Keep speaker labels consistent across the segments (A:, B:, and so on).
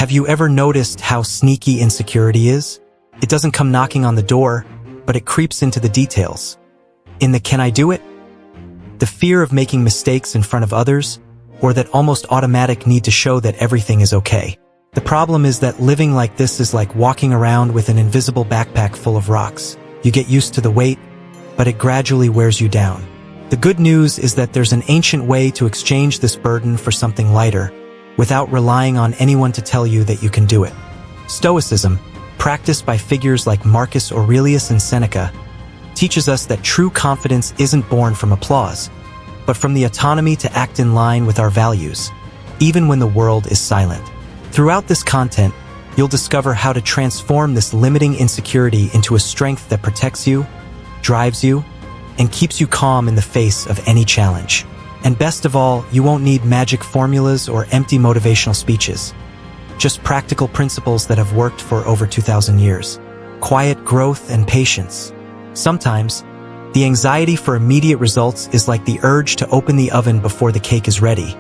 A: Have you ever noticed how sneaky insecurity is? It doesn't come knocking on the door, but it creeps into the details. In the "can I do it?" The fear of making mistakes in front of others, or that almost automatic need to show that everything is okay. The problem is that living like this is like walking around with an invisible backpack full of rocks. You get used to the weight, but it gradually wears you down. The good news is that there's an ancient way to exchange this burden for something lighter, without relying on anyone to tell you that you can do it. Stoicism, practiced by figures like Marcus Aurelius and Seneca, teaches us that true confidence isn't born from applause, but from the autonomy to act in line with our values, even when the world is silent. Throughout this content, you'll discover how to transform this limiting insecurity into a strength that protects you, drives you, and keeps you calm in the face of any challenge. And best of all, you won't need magic formulas or empty motivational speeches. Just practical principles that have worked for over 2,000 years. Quiet growth and patience. Sometimes, the anxiety for immediate results is like the urge to open the oven before the cake is ready,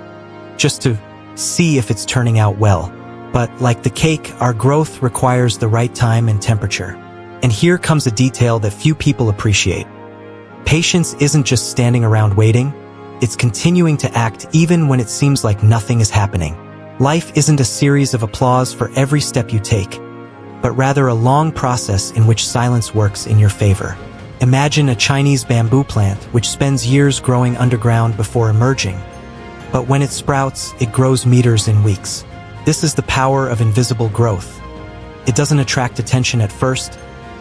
A: just to see if it's turning out well. But like the cake, our growth requires the right time and temperature. And here comes a detail that few people appreciate. Patience isn't just standing around waiting, it's continuing to act even when it seems like nothing is happening. Life isn't a series of applause for every step you take, but rather a long process in which silence works in your favor. Imagine a Chinese bamboo plant which spends years growing underground before emerging, but when it sprouts, it grows meters in weeks. This is the power of invisible growth. It doesn't attract attention at first,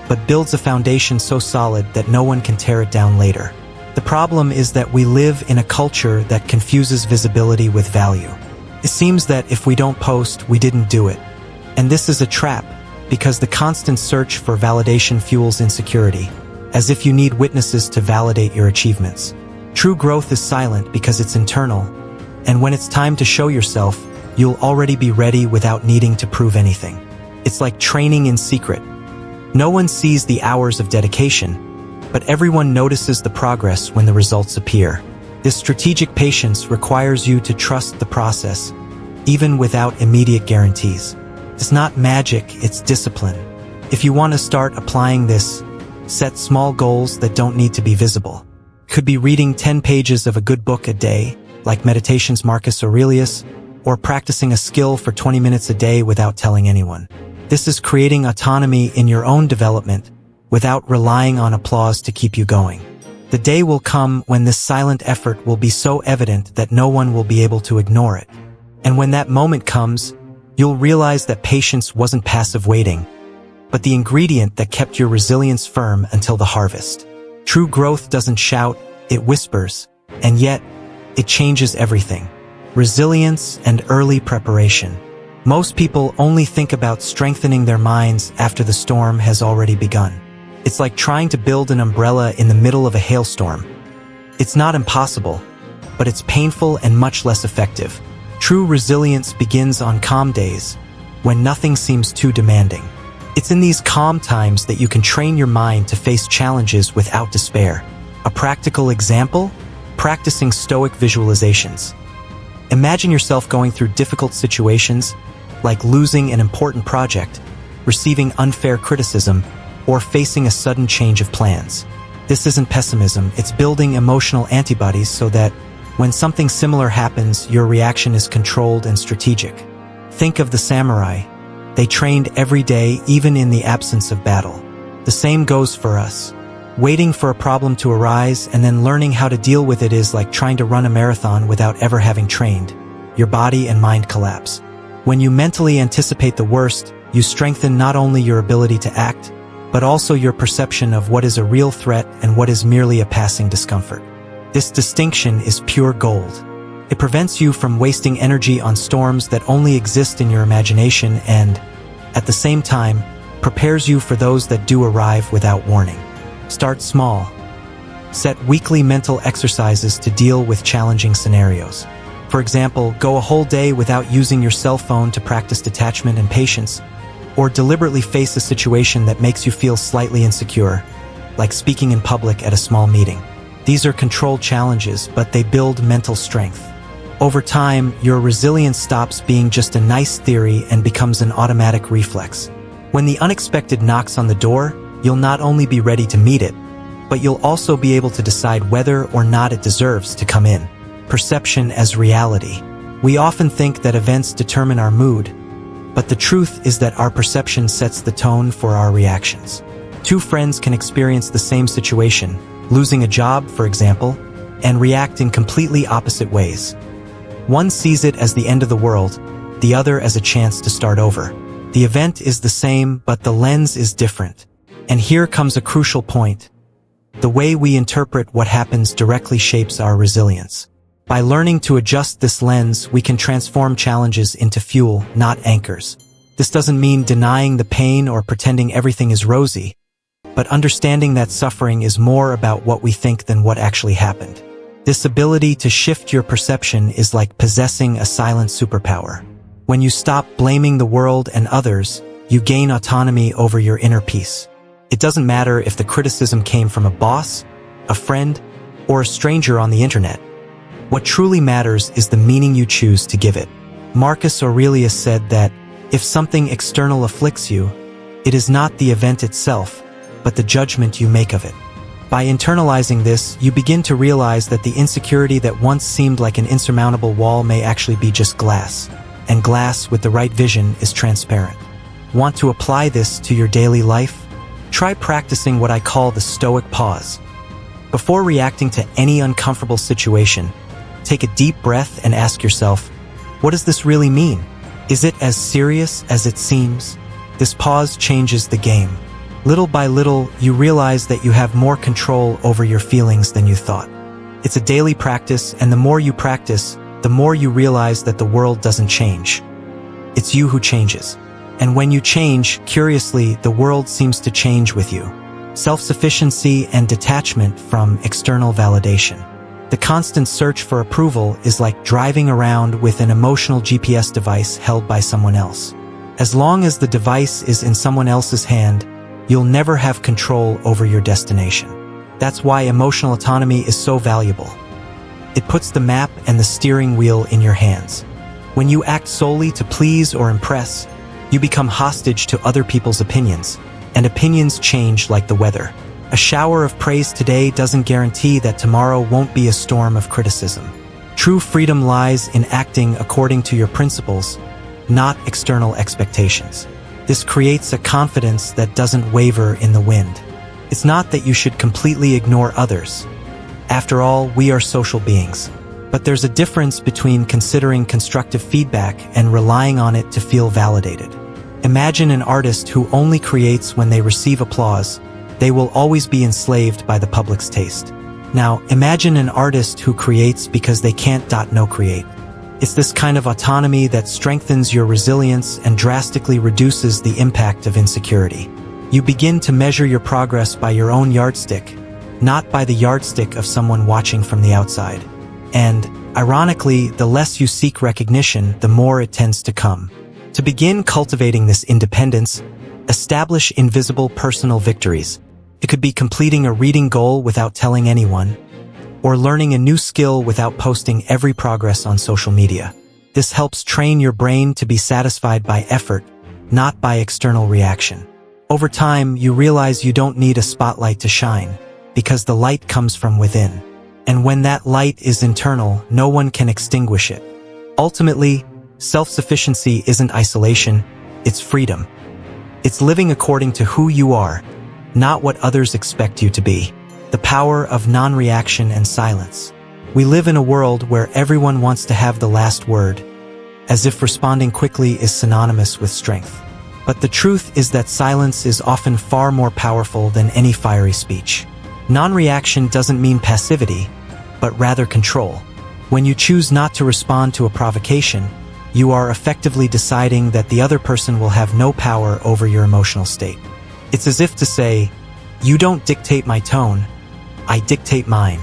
A: but builds a foundation so solid that no one can tear it down later. The problem is that we live in a culture that confuses visibility with value. It seems that if we don't post, we didn't do it. And this is a trap, because the constant search for validation fuels insecurity, as if you need witnesses to validate your achievements. True growth is silent because it's internal, and when it's time to show yourself, you'll already be ready without needing to prove anything. It's like training in secret. No one sees the hours of dedication, but everyone notices the progress when the results appear. This strategic patience requires you to trust the process, even without immediate guarantees. It's not magic, it's discipline. If you want to start applying this, set small goals that don't need to be visible. Could be reading 10 pages of a good book a day, like Meditations Marcus Aurelius, or practicing a skill for 20 minutes a day without telling anyone. This is creating autonomy in your own development without relying on applause to keep you going. The day will come when this silent effort will be so evident that no one will be able to ignore it. And when that moment comes, you'll realize that patience wasn't passive waiting, but the ingredient that kept your resilience firm until the harvest. True growth doesn't shout, it whispers, and yet, it changes everything. Resilience and early preparation. Most people only think about strengthening their minds after the storm has already begun. It's like trying to build an umbrella in the middle of a hailstorm. It's not impossible, but it's painful and much less effective. True resilience begins on calm days, when nothing seems too demanding. It's in these calm times that you can train your mind to face challenges without despair. A practical example? Practicing stoic visualizations. Imagine yourself going through difficult situations, like losing an important project, receiving unfair criticism, or facing a sudden change of plans. This isn't pessimism, it's building emotional antibodies so that when something similar happens, your reaction is controlled and strategic. Think of the samurai. They trained every day, even in the absence of battle. The same goes for us. Waiting for a problem to arise and then learning how to deal with it is like trying to run a marathon without ever having trained. Your body and mind collapse. When you mentally anticipate the worst, you strengthen not only your ability to act, but also your perception of what is a real threat and what is merely a passing discomfort. This distinction is pure gold. It prevents you from wasting energy on storms that only exist in your imagination and, at the same time, prepares you for those that do arrive without warning. Start small. Set weekly mental exercises to deal with challenging scenarios. For example, go a whole day without using your cell phone to practice detachment and patience, or deliberately face a situation that makes you feel slightly insecure, like speaking in public at a small meeting. These are controlled challenges, but they build mental strength. Over time, your resilience stops being just a nice theory and becomes an automatic reflex. When the unexpected knocks on the door, you'll not only be ready to meet it, but you'll also be able to decide whether or not it deserves to come in. Perception as reality. We often think that events determine our mood, but the truth is that our perception sets the tone for our reactions. Two friends can experience the same situation, losing a job, for example, and react in completely opposite ways. One sees it as the end of the world, the other as a chance to start over. The event is the same, but the lens is different. And here comes a crucial point. The way we interpret what happens directly shapes our resilience. By learning to adjust this lens, we can transform challenges into fuel, not anchors. This doesn't mean denying the pain or pretending everything is rosy, but understanding that suffering is more about what we think than what actually happened. This ability to shift your perception is like possessing a silent superpower. When you stop blaming the world and others, you gain autonomy over your inner peace. It doesn't matter if the criticism came from a boss, a friend, or a stranger on the internet. What truly matters is the meaning you choose to give it. Marcus Aurelius said that, if something external afflicts you, it is not the event itself, but the judgment you make of it. By internalizing this, you begin to realize that the insecurity that once seemed like an insurmountable wall may actually be just glass, and glass with the right vision is transparent. Want to apply this to your daily life? Try practicing what I call the stoic pause. Before reacting to any uncomfortable situation, take a deep breath and ask yourself, what does this really mean? Is it as serious as it seems? This pause changes the game. Little by little, you realize that you have more control over your feelings than you thought. It's a daily practice, and the more you practice, the more you realize that the world doesn't change. It's you who changes. And when you change, curiously, the world seems to change with you. Self-sufficiency and detachment from external validation. The constant search for approval is like driving around with an emotional GPS device held by someone else. As long as the device is in someone else's hand, you'll never have control over your destination. That's why emotional autonomy is so valuable. It puts the map and the steering wheel in your hands. When you act solely to please or impress, you become hostage to other people's opinions, and opinions change like the weather. A shower of praise today doesn't guarantee that tomorrow won't be a storm of criticism. True freedom lies in acting according to your principles, not external expectations. This creates a confidence that doesn't waver in the wind. It's not that you should completely ignore others. After all, we are social beings. But there's a difference between considering constructive feedback and relying on it to feel validated. Imagine an artist who only creates when they receive applause. They will always be enslaved by the public's taste. Now, imagine an artist who creates because they can't no create. It's this kind of autonomy that strengthens your resilience and drastically reduces the impact of insecurity. You begin to measure your progress by your own yardstick, not by the yardstick of someone watching from the outside. And, ironically, the less you seek recognition, the more it tends to come. To begin cultivating this independence, establish invisible personal victories. It could be completing a reading goal without telling anyone, or learning a new skill without posting every progress on social media. This helps train your brain to be satisfied by effort, not by external reaction. Over time, you realize you don't need a spotlight to shine, because the light comes from within. And when that light is internal, no one can extinguish it. Ultimately, self-sufficiency isn't isolation, it's freedom. It's living according to who you are, not what others expect you to be. The power of non-reaction and silence. We live in a world where everyone wants to have the last word, as if responding quickly is synonymous with strength. But the truth is that silence is often far more powerful than any fiery speech. Non-reaction doesn't mean passivity, but rather control. When you choose not to respond to a provocation, you are effectively deciding that the other person will have no power over your emotional state. It's as if to say, you don't dictate my tone, I dictate mine.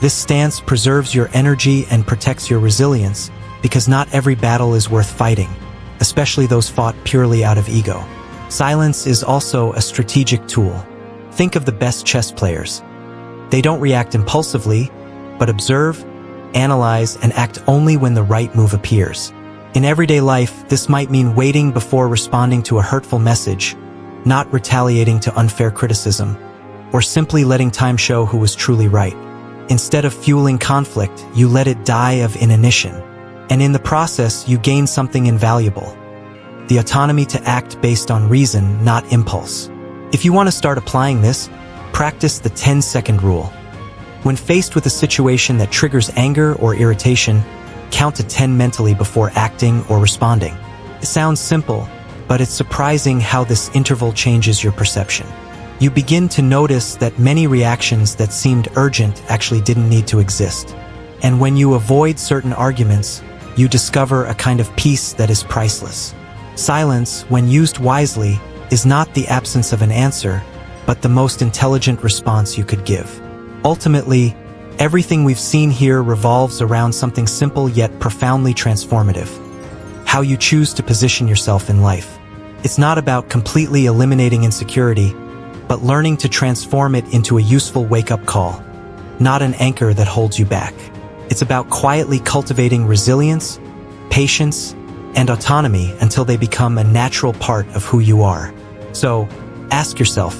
A: This stance preserves your energy and protects your resilience, because not every battle is worth fighting, especially those fought purely out of ego. Silence is also a strategic tool. Think of the best chess players. They don't react impulsively, but observe, analyze, and act only when the right move appears. In everyday life, this might mean waiting before responding to a hurtful message, not retaliating to unfair criticism, or simply letting time show who was truly right. Instead of fueling conflict, you let it die of inanition. And in the process, you gain something invaluable: the autonomy to act based on reason, not impulse. If you want to start applying this, practice the 10-second rule. When faced with a situation that triggers anger or irritation, count to 10 mentally before acting or responding. It sounds simple, but it's surprising how this interval changes your perception. You begin to notice that many reactions that seemed urgent actually didn't need to exist. And when you avoid certain arguments, you discover a kind of peace that is priceless. Silence, when used wisely, is not the absence of an answer, but the most intelligent response you could give. Ultimately, everything we've seen here revolves around something simple yet profoundly transformative: how you choose to position yourself in life. It's not about completely eliminating insecurity, but learning to transform it into a useful wake-up call, not an anchor that holds you back. It's about quietly cultivating resilience, patience, and autonomy until they become a natural part of who you are. So, ask yourself,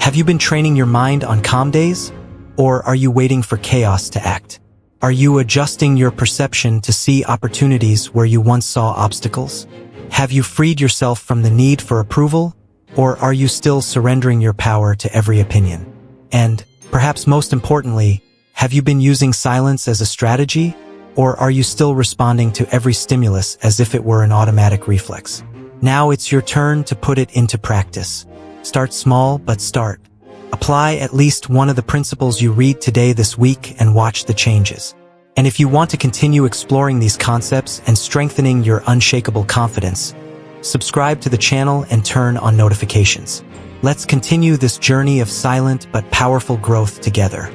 A: have you been training your mind on calm days? Or are you waiting for chaos to act? Are you adjusting your perception to see opportunities where you once saw obstacles? Have you freed yourself from the need for approval? Or are you still surrendering your power to every opinion? And, perhaps most importantly, have you been using silence as a strategy? Or are you still responding to every stimulus as if it were an automatic reflex? Now it's your turn to put it into practice. Start small, but start. Apply at least one of the principles you read today this week and watch the changes. And if you want to continue exploring these concepts and strengthening your unshakable confidence, subscribe to the channel and turn on notifications. Let's continue this journey of silent but powerful growth together.